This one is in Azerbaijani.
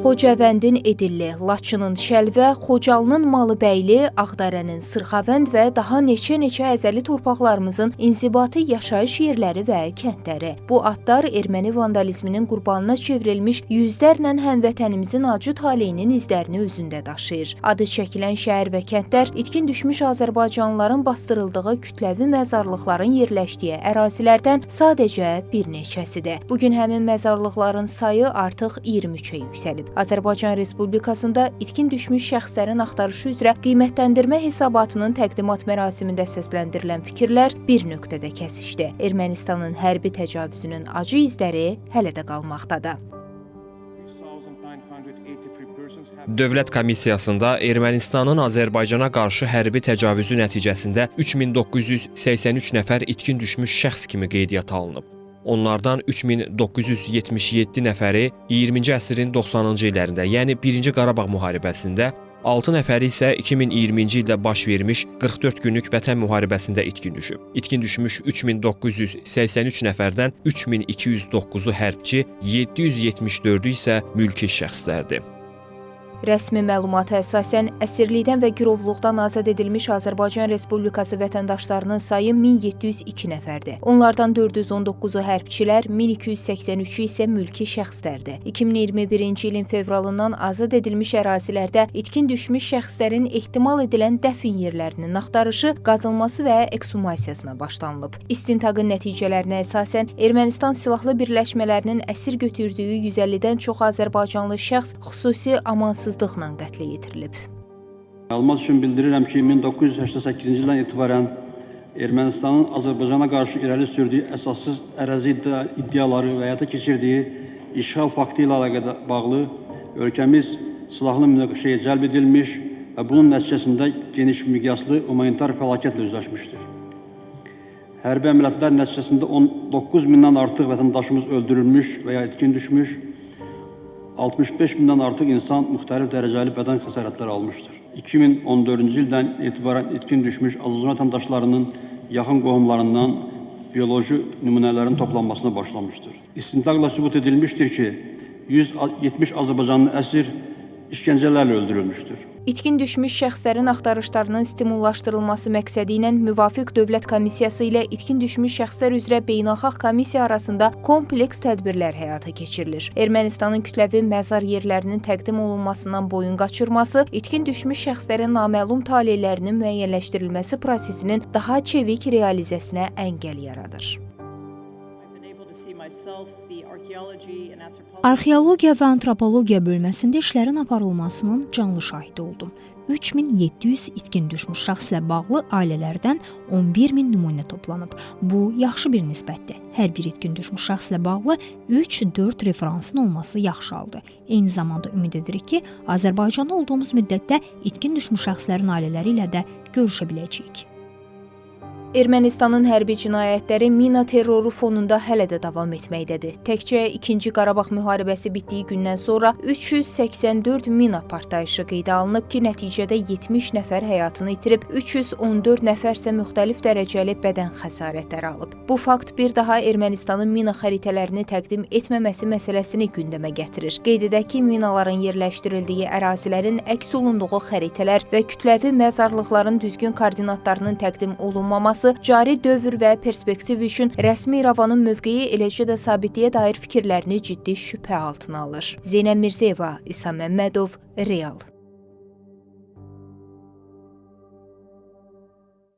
Xocavəndin Edilli, Laçının Şəlvə, Xocalının Malıbəyli, Ağdərənin Sırxavənd və daha neçə əzəli torpaqlarımızın inzibati yaşayış yerləri və kəndləri. Bu adlar erməni vandalizminin qurbanına çevrilmiş yüzlərlə həmvətənimizin acı taleyinin izlərini özündə daşıyır. Adı çəkilən şəhər və kəndlər itkin düşmüş azərbaycanlıların bastırıldığı kütləvi məzarlıqların yerləşdiyi ərazilərdən sadəcə bir neçəsidir. Bugün həmin məzarlıqların sayı artıq 23-ə yüksəlib. Azərbaycan Respublikasında itkin düşmüş şəxslərin axtarışı üzrə qiymətləndirmə hesabatının təqdimat mərasimində səsləndirilən fikirlər bir nöqtədə kəsişdi. Ermənistanın hərbi təcavüzünün acı izləri hələ də qalmaqdadır. Dövlət Komissiyasında Ermənistanın Azərbaycana qarşı hərbi təcavüzü nəticəsində 3983 nəfər itkin düşmüş şəxs kimi qeydiyyata alınıb. Onlardan 3977 nəfəri 20-ci əsrin 90-cı illərində, yəni 1-ci Qarabağ müharibəsində, 6 nəfəri isə 2020-ci ildə baş vermiş 44 günlük Vətən müharibəsində itkin düşüb. İtkin düşmüş 3983 nəfərdən 3209-u hərbçi, 774-ü isə mülki şəxslərdir. Rəsmi məlumata əsasən, əsirlikdən və girovluqdan azad edilmiş Azərbaycan Respublikası vətəndaşlarının sayı 1702 nəfərdir. Onlardan 419-u hərbçilər, 1283-ü isə mülki şəxslərdir. 2021-ci ilin fevralından azad edilmiş ərazilərdə itkin düşmüş şəxslərin ehtimal edilən dəfn yerlərinin axtarışı, qazılması və ekshumasiyasına başlanılıb. İstintaqın nəticələrinə əsasən, Ermənistan silahlı birləşmələrinin əsir götürdüyü 150-dən çox azərbaycanlı şəxs xüsusi amansızlıqla qətlə yetirilib. Məlumat üçün bildirirəm ki, 1988-ci ildən etibarən Ermənistanın Azərbaycana qarşı irəli sürdüyü əsassız ərazi iddiaları və həyata keçirdiyi işğal faktı ilə əlaqədə bağlı ölkəmiz silahlı münaqişəyə cəlb edilmiş və bunun nəticəsində geniş miqyaslı humanitar fəlakətlə üzləşmişdir. Hərbi əməliyyatlar nəticəsində 19 mindən artıq vətəndaşımız öldürülmüş və ya itkin düşmüş, 65 mindən artıq insan müxtəlif dərəcəli bədən xəsarətləri almışdır. 2014-cü ildən etibarən itkin düşmüş Azərbaycan vətəndaşlarının yaxın qohumlarından bioloji nümunələrin toplanmasına başlamışdır. İstintaqla sübut edilmişdir ki, 170 Azərbaycanlı əsir işgəncələrlə öldürülmüşdür. İtkin düşmüş şəxslərin axtarışlarının stimullaşdırılması məqsədi ilə müvafiq dövlət komissiyası ilə itkin düşmüş şəxslər üzrə beynəlxalq komissiya arasında kompleks tədbirlər həyata keçirilir. Ermənistanın kütləvi məzar yerlərinin təqdim olunmasından boyun qaçırması, itkin düşmüş şəxslərin naməlum taleylərinin müəyyənləşdirilməsi prosesinin daha çevik realizəsinə əngəl yaradır. Arxeologiya və antropologiya bölməsində işlərin aparılmasının canlı şahidi oldum. 3700 itkin düşmüş şəxslə bağlı ailələrdən 11000 nümunə toplanıb. Bu, yaxşı bir nisbətdir. Hər bir itkin düşmüş şəxslə bağlı 3-4 referansın olması yaxşı haldır. Eyni zamanda ümid edirik ki, Azərbaycanda olduğumuz müddətdə itkin düşmüş şəxslərin ailələri ilə də görüşə biləcəyik. Ermənistanın hərbi cinayətləri mina terroru fonunda hələ də davam etməkdədir. Təkcə 2-ci Qarabağ müharibəsi bitdiyi gündən sonra 384 mina partlayışı qeydə alınıb ki, nəticədə 70 nəfər həyatını itirib, 314 nəfər isə müxtəlif dərəcəli bədən xəsarətləri alıb. Bu fakt bir daha Ermənistanın mina xəritələrini təqdim etməməsi məsələsini gündəmə gətirir. Qeyd edək ki, minaların yerləşdirildiyi ərazilərin əks olunduğu xəritələr və kütləvi məzarlıqların düzgün koordinatlarının təqdim olunmaması cari dövr və perspektiv üçün rəsmi İrəvanın mövqeyi, eləcə də sabitliyə dair fikirlərini ciddi şübhə altına alır. Zeynəb Mirzəyeva, İsa Məmmədov, Real.